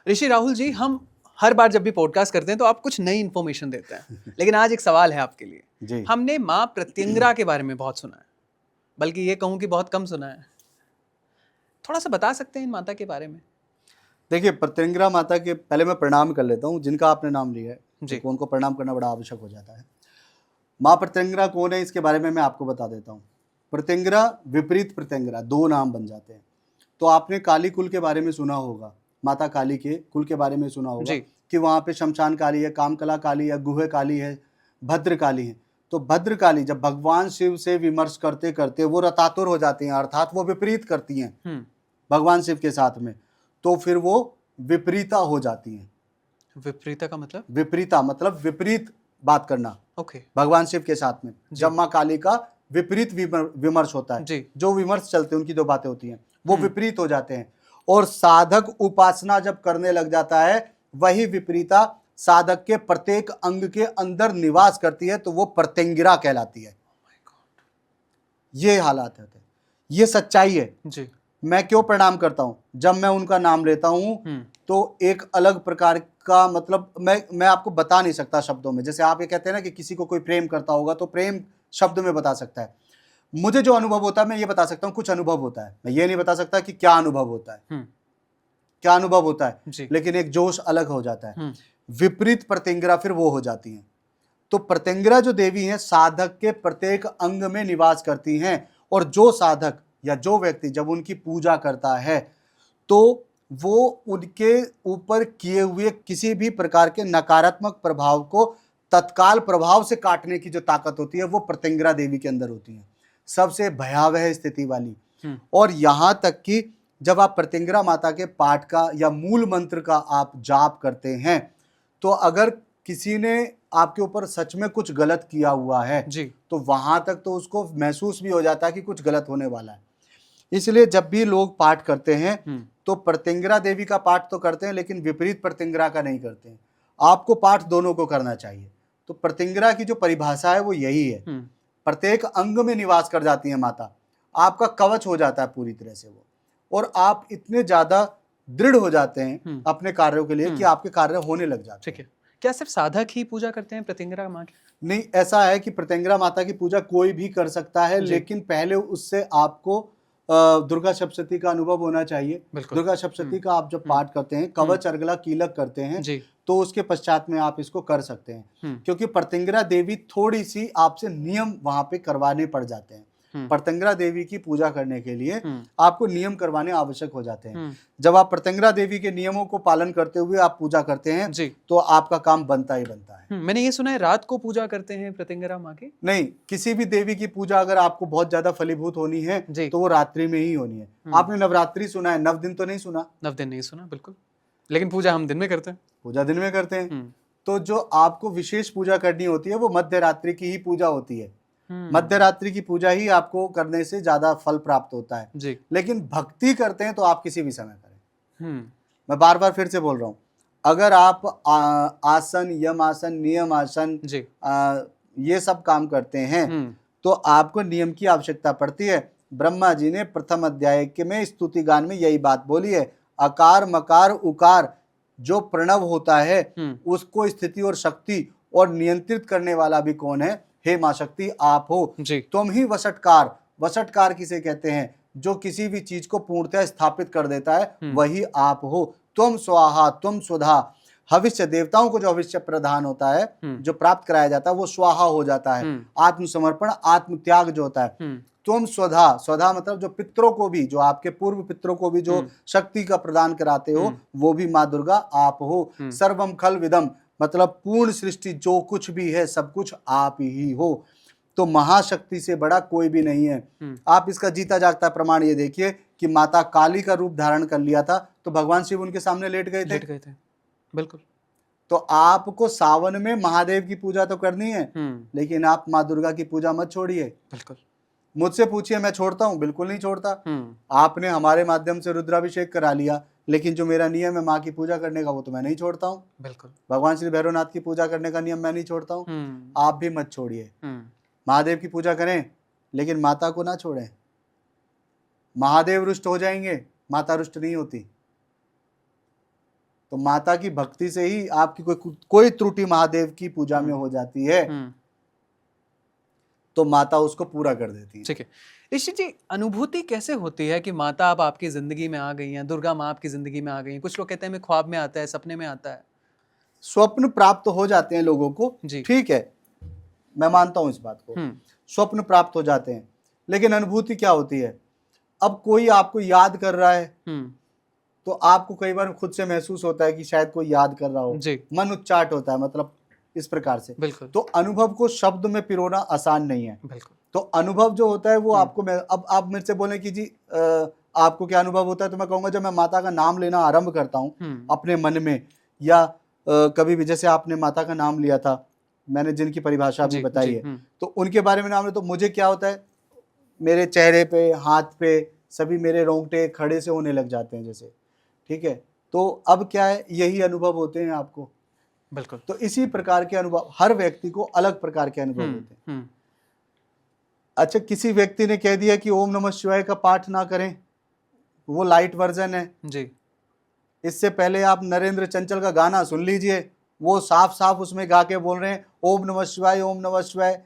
ऋषि राहुल जी, हम हर बार जब भी पॉडकास्ट करते हैं तो आप कुछ नई इन्फॉर्मेशन देते हैं, लेकिन आज एक सवाल है आपके लिए। जी। हमने माँ प्रत्यंगरा के बारे में बहुत सुना है, बल्कि ये कहूँ कि बहुत कम सुना है। थोड़ा सा बता सकते हैं इन माता के बारे में? देखिए, प्रत्यंगिरा माता के पहले मैं प्रणाम कर लेता हूँ जिनका आपने नाम लिया है, जी। तो उनको प्रणाम करना बड़ा आवश्यक हो जाता है। माँ प्रत्यंगिरा कौन है, इसके बारे में मैं आपको बता देता हूँ। प्रत्यंगिरा, विपरीत प्रत्यंगिरा, दो नाम बन जाते हैं। तो आपने काली कुल के बारे में सुना होगा, माता काली के कुल के बारे में सुना होगा जी। कि वहाँ पे शमशान काली है, कामकला काली है, गुह काली है, भद्र काली है। तो भद्र काली जब भगवान शिव से विमर्श करते करते वो रतातुर हो जाती हैं, अर्थात वो विपरीत करती हैं भगवान शिव के साथ में, तो फिर वो विपरीता हो जाती हैं। विपरीता का मतलब? विपरीता मतलब विपरीत बात करना ओके। भगवान शिव के साथ में। जी। जब माँ काली का विपरीत विमर्श होता है, जी। जो विमर्श चलते हैं उनकी दो बातें होती हैं, वो विपरीत हो जाते हैं। और साधक उपासना जब करने लग जाता है, वही विपरीता साधक के प्रत्येक अंग के अंदर निवास करती है, तो वो प्रत्यंगिरा कहलाती है। ये हालात होते हैं, ये सच्चाई है। जी। मैं क्यों प्रणाम करता हूं? जब मैं उनका नाम लेता हूं तो एक अलग प्रकार का मतलब मैं आपको बता नहीं सकता शब्दों में। जैसे आप ये कहते हैं ना कि किसी को कोई प्रेम करता होगा, तो प्रेम शब्द में बता सकता है। मुझे जो अनुभव होता है मैं ये बता सकता हूं, कुछ अनुभव होता है, मैं ये नहीं बता सकता कि क्या अनुभव होता है, क्या अनुभव होता है, जी। लेकिन एक जोश अलग हो जाता है। विपरीत प्रत्यंगिरा फिर वो हो जाती हैं। तो प्रत्यंगिरा जो देवी हैं, साधक के प्रत्येक अंग में निवास करती हैं, और जो साधक या जो व्यक्ति जब उनकी पूजा करता है, तो वो उनके ऊपर किए हुए किसी भी प्रकार के नकारात्मक प्रभाव को तत्काल प्रभाव से काटने की जो ताकत होती है, वो प्रत्यंगिरा देवी के अंदर होती है, सबसे भयावह स्थिति वाली। और यहां तक कि जब आप प्रत्यंगिरा माता के पाठ का या मूल मंत्र का आप जाप करते हैं, तो अगर किसी ने आपके ऊपर सच में कुछ गलत किया हुआ है जी। तो वहां तक तो उसको महसूस भी हो जाता है कि कुछ गलत होने वाला है। इसलिए जब भी लोग पाठ करते हैं तो प्रत्यंगिरा देवी का पाठ तो करते हैं, लेकिन विपरीत प्रत्यंगिरा का नहीं करते हैं। आपको पाठ दोनों को करना चाहिए। तो प्रत्यंगिरा की जो परिभाषा है वो यही है, प्रत्येक अंग में निवास कर जाती है माता, आपका कवच हो जाता है पूरी तरह से वो, और आप इतने ज्यादा दृढ़ हो जाते हैं अपने कार्यों के लिए कि आपके कार्य होने लग जाते हैं। ठीक है। क्या सिर्फ साधक ही पूजा करते हैं प्रत्यंगिरा माँ की? नहीं, ऐसा है कि प्रत्यंगिरा माता की पूजा कोई भी कर सकता है, लेकिन पहले उससे आपको दुर्गा सप्तशती का अनुभव होना चाहिए। दुर्गा सप्तशती का आप जब पाठ करते हैं, कवच अर्गला कीलक करते हैं, तो उसके पश्चात में आप इसको कर सकते हैं, क्योंकि प्रत्यंगिरा देवी थोड़ी सी आपसे नियम वहां पे करवाने पड़ जाते हैं। प्रत्यंगिरा देवी की पूजा करने के लिए आपको नियम करवाने आवश्यक हो जाते हैं। जब आप प्रत्यंगिरा देवी के नियमों को पालन करते हुए आप पूजा करते हैं, तो आपका काम बनता ही बनता है। मैंने ये सुना है रात को पूजा करते हैं प्रत्यंगिरा माँ की? नहीं, किसी भी देवी की पूजा अगर आपको बहुत ज्यादा फलीभूत होनी है तो वो रात्रि में ही होनी है। आपने नवरात्रि सुना है, 9 दिन तो नहीं सुना? 9 दिन नहीं सुना, बिल्कुल, लेकिन पूजा हम दिन में करते हैं। पूजा दिन में करते हैं। तो जो आपको विशेष पूजा करनी होती है वो मध्य रात्रि की ही पूजा होती है। मध्य रात्रि की पूजा ही आपको करने से ज्यादा फल प्राप्त होता है जी। लेकिन भक्ति करते हैं तो आप किसी भी समय करें। मैं बार बार फिर से बोल रहा हूं, अगर आप आसन, यम आसन, नियम आसन, ये सब काम करते हैं तो आपको नियम की आवश्यकता पड़ती है। ब्रह्मा जी ने प्रथम अध्याय के में स्तुति गान में यही बात बोली है, अकार मकार उकार जो प्रणव होता है उसको स्थिति और शक्ति और नियंत्रित करने वाला भी कौन है? हे मां शक्ति, आप हो। तुम ही वसटकार, वसटकार किसे कहते हैं? जो किसी भी चीज को पूर्णतः स्थापित कर देता है, वही आप हो। तुम स्वाहा, तुम सुधा, भविष्य देवताओं को जो भविष्य प्रदान होता है, जो प्राप्त कराया जाता है, वो स्वाहा हो जाता है। आत्मसमर्पण, आत्म त्याग जो होता है। तुम स्वधा, स्वधा मतलब जो पितरों को भी, जो आपके पूर्व पितरों को भी जो शक्ति का प्रदान कराते हो, वो भी माँ दुर्गा आप हो। सर्वम खल विदम मतलब पूर्ण सृष्टि जो कुछ भी है सब कुछ आप ही हो। तो महाशक्ति से बड़ा कोई भी नहीं है। आप इसका जीता जागता प्रमाण ये देखिए कि माता काली का रूप धारण कर लिया था तो भगवान शिव उनके सामने लेट गए थे। बिल्कुल। तो आपको सावन में महादेव की पूजा तो करनी है, लेकिन आप माँ दुर्गा की पूजा मत छोड़िए। बिल्कुल। मुझसे पूछिए मैं छोड़ता हूं? बिल्कुल नहीं छोड़ता। आपने हमारे माध्यम से रुद्राभिषेक करा लिया, लेकिन जो मेरा नियम है माँ की पूजा करने का वो तो मैं नहीं छोड़ता हूँ। बिल्कुल। भगवान श्री भैरवनाथ की पूजा करने का नियम मैं नहीं छोड़ता हूँ। आप भी मत छोड़िए। महादेव की पूजा करें, लेकिन माता को ना छोड़ें। महादेव रुष्ट हो जाएंगे, माता रुष्ट नहीं होती। तो माता की भक्ति से ही आपकी कोई त्रुटि महादेव की पूजा में हो जाती है तो माता उसको पूरा कर देती है। ठीक है ऋषि जी, अनुभूति कैसे होती है कि माता अब आपकी जिंदगी में आ गई हैं, दुर्गा माँ आपकी जिंदगी में आ गई हैं? कुछ लोग कहते हैं मैं ख्वाब में आता है, सपने में आता है। स्वप्न प्राप्त हो जाते हैं लोगों को, ठीक है, मैं मानता हूं इस बात को, स्वप्न प्राप्त हो जाते हैं, लेकिन अनुभूति क्या होती है? अब कोई आपको याद कर रहा है तो आपको कई बार खुद से महसूस होता है कि शायद कोई याद कर रहा हो, मन उच्चाट होता है, मतलब इस प्रकार से। तो अनुभव को शब्द में पिरोना आसान नहीं है। तो अनुभव जो होता है वो आपको, अब आप मेरे से बोले कि जी आपको क्या अनुभव होता है, तो मैं कहूंगा जब मैं माता का नाम लेना आरंभ करता हूँ अपने मन में, या कभी भी जैसे आपने माता का नाम लिया था, मैंने जिनकी परिभाषा भी बताई है, तो उनके बारे में नाम ले, तो मुझे क्या होता है, मेरे चेहरे पे, हाथ पे, सभी मेरे रोंगटे खड़े से होने लग जाते हैं जैसे, ठीक है। तो अब क्या है, यही अनुभव होते हैं आपको। बिल्कुल। तो इसी प्रकार के अनुभव, हर व्यक्ति को अलग प्रकार के अनुभव होते हैं। अच्छा, किसी व्यक्ति ने कह दिया कि ओम नमः शिवाय का पाठ ना करें, वो लाइट वर्जन है जी। इससे पहले आप नरेंद्र चंचल का गाना सुन लीजिए, वो साफ साफ उसमें गा के बोल रहे हैं ओम नमः शिवाय, ओम नमः शिवाय,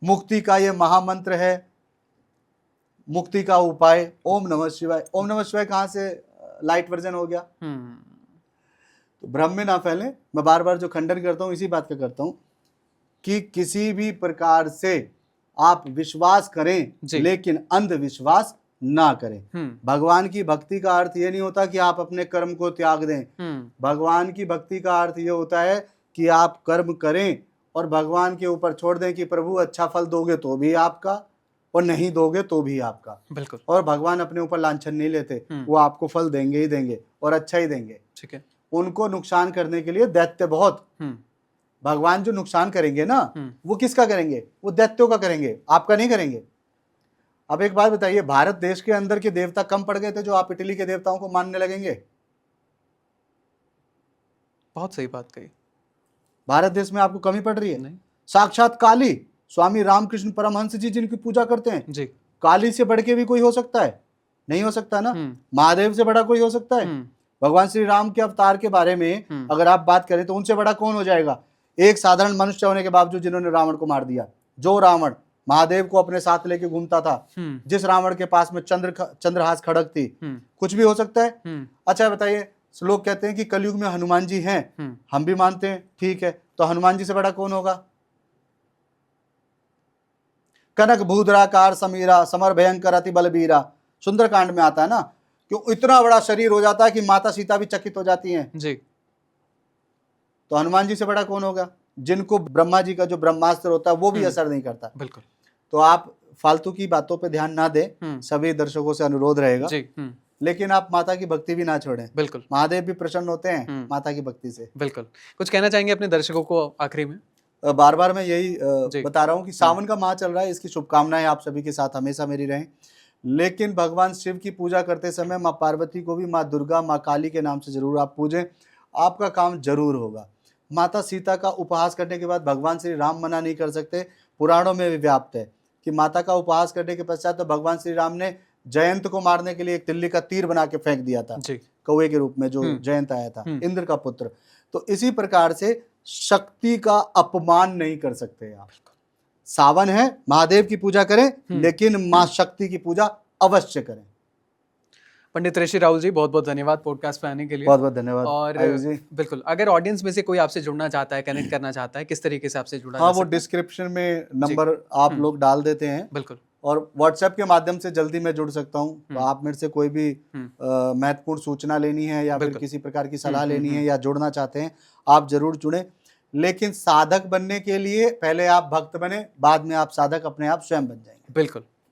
मुक्ति का ये महामंत्र है, मुक्ति का उपाय, ओम नमः शिवाय। ओम नमः शिवाय कहाँ से लाइट वर्जन हो गया? तो भ्रम में ना फैले। मैं बार बार जो खंडन करता हूँ इसी बात का करता हूँ कि किसी भी प्रकार से आप विश्वास करें लेकिन अंधविश्वास ना करें। भगवान की भक्ति का अर्थ ये नहीं होता कि आप अपने कर्म को त्याग दें। भगवान की भक्ति का अर्थ ये होता है कि आप कर्म करें और भगवान के ऊपर छोड़ दें कि प्रभु अच्छा फल दोगे तो भी आपका और नहीं दोगे तो भी आपका। बिल्कुल। और भगवान अपने ऊपर लांछन नहीं लेते, वो आपको फल देंगे ही देंगे और अच्छा ही देंगे। ठीक है। उनको नुकसान करने के लिए दैत्य बहुत, भगवान जो नुकसान करेंगे ना वो किसका करेंगे? वो दैत्यों का करेंगे, आपका नहीं करेंगे। अब एक बात बताइए, भारत देश के अंदर के देवता कम पड़ गए थे जो आप इटली के देवताओं को मानने लगेंगे? बहुत सही बात कही। भारत देश में आपको कमी पड़ रही है? नहीं। साक्षात काली, स्वामी रामकृष्ण परमहंस जी जिनकी पूजा करते हैं जी, काली से बढ़ के भी कोई हो सकता है? नहीं हो सकता ना। महादेव से बड़ा कोई हो सकता है? भगवान श्री राम के अवतार के बारे में अगर आप बात करें तो उनसे बड़ा कौन हो जाएगा? एक साधारण मनुष्य होने के बावजूद जिन्होंने रावण को मार दिया, जो रावण महादेव को अपने साथ लेके घूमता था, जिस रावण के पास में चंद्रहास खड़ग थी, कुछ भी हो सकता है। अच्छा बताइए, लोग कहते हैं कि कलयुग में हनुमान जी हैं, हम भी मानते हैं, ठीक है, तो हनुमान जी से बड़ा कौन होगा? कनक भूधराकार समीरा, समर भयंकर अति बलबीरा, सुंदरकांड में आता है ना, क्यों इतना बड़ा शरीर हो जाता है कि माता सीता भी चकित हो जाती हैं जी। तो हनुमान जी से बड़ा कौन होगा? जिनको ब्रह्मा जी का जो ब्रह्मास्त्र होता है वो भी असर नहीं करता। बिल्कुल। तो आप फालतू की बातों पे ध्यान ना दें, सभी दर्शकों से अनुरोध रहेगा जी। लेकिन आप माता की भक्ति भी ना छोड़ें। बिल्कुल। महादेव भी प्रसन्न होते हैं माता की भक्ति से। बिल्कुल। कुछ कहना चाहेंगे अपने दर्शकों को आखिरी में? बार बार मैं यही बता रहा हूँ कि सावन का माह चल रहा है, इसकी शुभकामनाएं आप सभी के साथ हमेशा मेरी रहें। लेकिन भगवान शिव की पूजा करते समय माँ पार्वती को भी माँ दुर्गा, माँ काली के नाम से जरूर आप पूजें, आपका काम जरूर होगा। माता सीता का उपहास करने के बाद भगवान श्री राम मना नहीं कर सकते, पुराणों में भी व्याप्त है कि माता का उपहास करने के पश्चात तो भगवान श्री राम ने जयंत को मारने के लिए एक तिल्ली का तीर बना के फेंक दिया था कौवे के रूप में, जो जयंत आया था, इंद्र का पुत्र। तो इसी प्रकार से शक्ति का अपमान नहीं कर सकते आप। सावन है, महादेव की पूजा करें, लेकिन मां शक्ति की पूजा अवश्य करें। पंडित ऋषि राहुल जी, बहुत बहुत धन्यवाद पॉडकास्ट पे आने के लिए। बहुत बहुत धन्यवाद। और बिल्कुल, अगर ऑडियंस में से कोई आपसे जुड़ना चाहता है, कनेक्ट करना चाहता है, किस तरीके से आपसे जुड़ा? हाँ, वो डिस्क्रिप्शन में नंबर आप लोग डाल देते हैं। बिल्कुल। और व्हाट्सएप के माध्यम से जल्दी मैं जुड़ सकता हूँ। तो आप मेरे से कोई भी महत्वपूर्ण सूचना लेनी है या फिर किसी प्रकार की सलाह लेनी है या जुड़ना चाहते हैं, आप जरूर जुड़ें। लेकिन साधक बनने के लिए पहले आप भक्त बने, बाद में आप साधक अपने आप स्वयं बन जाएंगे। बिल्कुल।